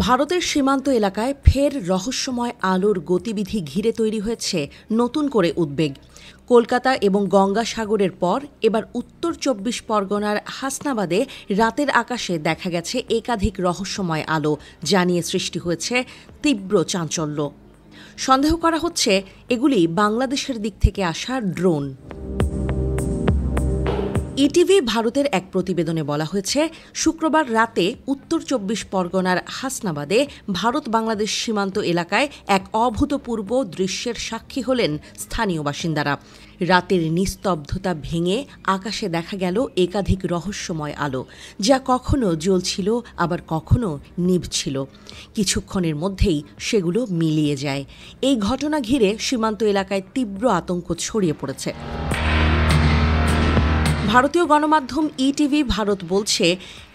ভারতের সীমান্ত এলাকায় ফের রহস্যময় আলোর গতিবিধি ঘিরে তৈরি হয়েছে নতুন করে উদ্বেগ। কলকাতা এবং গঙ্গাসাগরের পর এবার উত্তর ২৪ পরগনার হাসনাবাদে রাতের আকাশে দেখা গেছে একাধিক রহস্যময় আলো, যা নিয়ে সৃষ্টি হয়েছে তীব্র চাঞ্চল্য। সন্দেহ করা হচ্ছে এগুলি বাংলাদেশের দিক থেকে আসা ড্রোন। ইটিভি ভারতের এক প্রতিবেদনে বলা হয়েছে, শুক্রবার রাতে উত্তর ২৪ পরগনার হাসনাবাদে ভারত বাংলাদেশ সীমান্ত এলাকায় এক অভূতপূর্ব দৃশ্যের সাক্ষী হলেন স্থানীয় বাসিন্দারা। রাতের নিস্তব্ধতা ভেঙে আকাশে দেখা গেল একাধিক রহস্যময় আলো, যা কখনো জ্বলছিল আবার কখনো নিভছিল। কিছুক্ষণের মধ্যেই সেগুলো মিলিয়ে যায়। এই ঘটনা ঘিরে সীমান্ত এলাকায় তীব্র আতঙ্ক ছড়িয়ে পড়েছে। ভারতীয় গণমাধ্যম ইটিভি ভারত বলছে,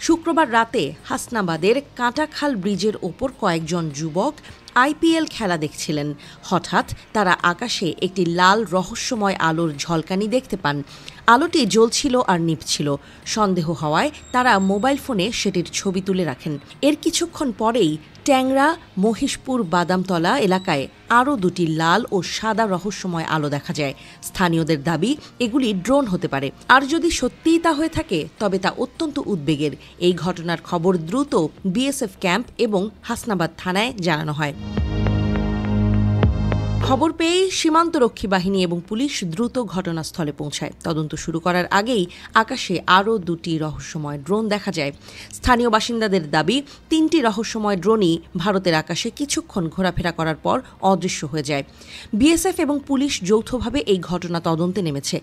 শুক্রবার রাতে হাসনাবাদের কাঁটাখাল ব্রিজের ওপর কয়েকজন যুবক আইপিএল খেলা দেখছিলেন। হঠাৎ তারা আকাশে একটি লাল রহস্যময় আলোর ঝলকানি দেখতে পান। আলোটি জ্বলছিল আর নিভছিল। সন্দেহ হওয়ায় তারা মোবাইল ফোনে সেটির ছবি তুলে রাখেন। এর কিছুক্ষণ পরেই ট্যাংরা মহিষপুর বাদামতলা এলাকায় আরও দুটি লাল ও সাদা রহস্যময় আলো দেখা যায়। স্থানীয়দের দাবি, এগুলি ড্রোন হতে পারে। আর যদি সত্যিই তা হয়ে থাকে, তবে তা অত্যন্ত উদ্বেগের। এই ঘটনার খবর দ্রুত বিএসএফ ক্যাম্প এবং হাসনাবাদ থানায় জানানো হয়। খবর পেয়ে সীমান্তরক্ষী বাহিনী এবং পুলিশ দ্রুত ঘটনাস্থলে পৌঁছায়। তদন্ত শুরু করার আগেই আকাশে আরও দুটি রহস্যময় ড্রোন দেখা যায়। স্থানীয় বাসিন্দাদের দাবি, ৩টি রহস্যময় ড্রোনই ভারতের আকাশে কিছুক্ষণ ঘোরাফেরা করার পর অদৃশ্য হয়ে যায়। বিএসএফ এবং পুলিশ যৌথভাবে এই ঘটনা তদন্তে নেমেছে।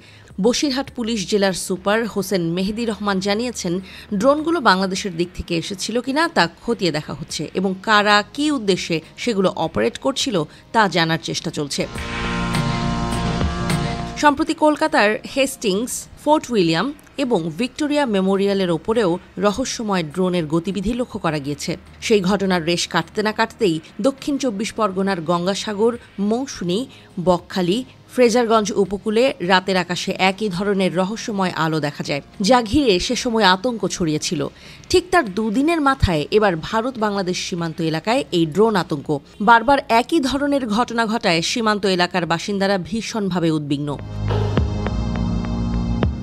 বসিরহাট পুলিশ জেলার সুপার হোসেন মেহেদি রহমান জানিয়েছেন, ড্রোনগুলো বাংলাদেশের দিক থেকে এসেছিল কিনা তা খতিয়ে দেখা হচ্ছে এবং কারা কী উদ্দেশ্যে সেগুলো অপারেট করছিল তা জানার চেষ্টা চলছে। সম্প্রতি কলকাতার হেস্টিংস, ফোর্ট উইলিয়াম এবং ভিক্টোরিয়া মেমোরিয়ালের ওপরেও রহস্যময় ড্রোনের গতিবিধি লক্ষ্য করা গিয়েছে। সেই ঘটনার রেশ কাটতে না কাটতেই দক্ষিণ ২৪ পরগনার গঙ্গাসাগর, মৌসুনী, বকখালি, ফ্রেজারগঞ্জ উপকূলে রাতের আকাশে একই ধরনের রহস্যময় আলো দেখা যায়, যা ঘিরে সে সময় আতঙ্ক ছড়িয়েছিল। ঠিক তার দুদিনের মাথায় এবার ভারত বাংলাদেশ সীমান্ত এলাকায় এই ড্রোন আতঙ্ক। বারবার একই ধরনের ঘটনা ঘটায় সীমান্ত এলাকার বাসিন্দারা ভীষণভাবে উদ্বিগ্ন।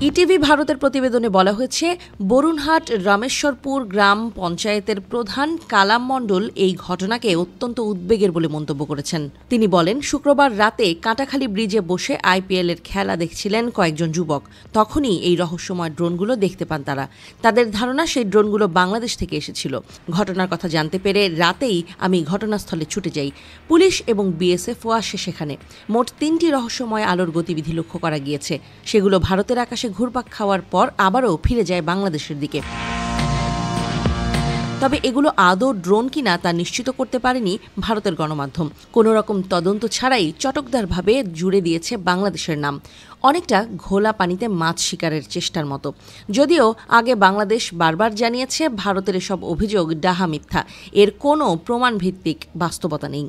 ইটিভি ভারতের প্রতিবেদনে বলা হয়েছে, বরুণহাট রামেশ্বরপুর গ্রাম পঞ্চায়েতের প্রধান কালাম মণ্ডল এই ঘটনাকে অত্যন্ত উদ্বেগের বলে মন্তব্য করেছেন। তিনি বলেন, শুক্রবার রাতে কাঁটাখালি ব্রিজে বসে আইপিএল এর খেলা দেখছিলেন কয়েকজন যুবক। তখনই এই রহস্যময় ড্রোনগুলো দেখতে পান তারা। তাদের ধারণা সেই ড্রোনগুলো বাংলাদেশ থেকে এসেছিল। ঘটনার কথা জানতে পেরে রাতেই আমি ঘটনাস্থলে ছুটে যাই। পুলিশ এবং বিএসএফও আসে সেখানে। মোট ৩টি রহস্যময় আলোর গতিবিধি লক্ষ্য করা গিয়েছে। সেগুলো ভারতের আকাশে ঘুরপাক খাওয়ার পর আবারও ফিরে যায় বাংলাদেশের দিকে। তবে এগুলো আদৌ ড্রোন কিনা তা নিশ্চিত করতে পারেনি ভারতের গণমাধ্যম। কোনো রকম তদন্ত ছাড়াই চটকদারভাবে জুড়ে দিয়েছে বাংলাদেশের নাম, অনেকটা ঘোলা পানিতে মাছ শিকারের চেষ্টার মতো। যদিও আগে বাংলাদেশ বারবার জানিয়েছে, ভারতের এসব অভিযোগ ডাহা মিথ্যা, এর কোনো প্রমাণভিত্তিক বাস্তবতা নেই।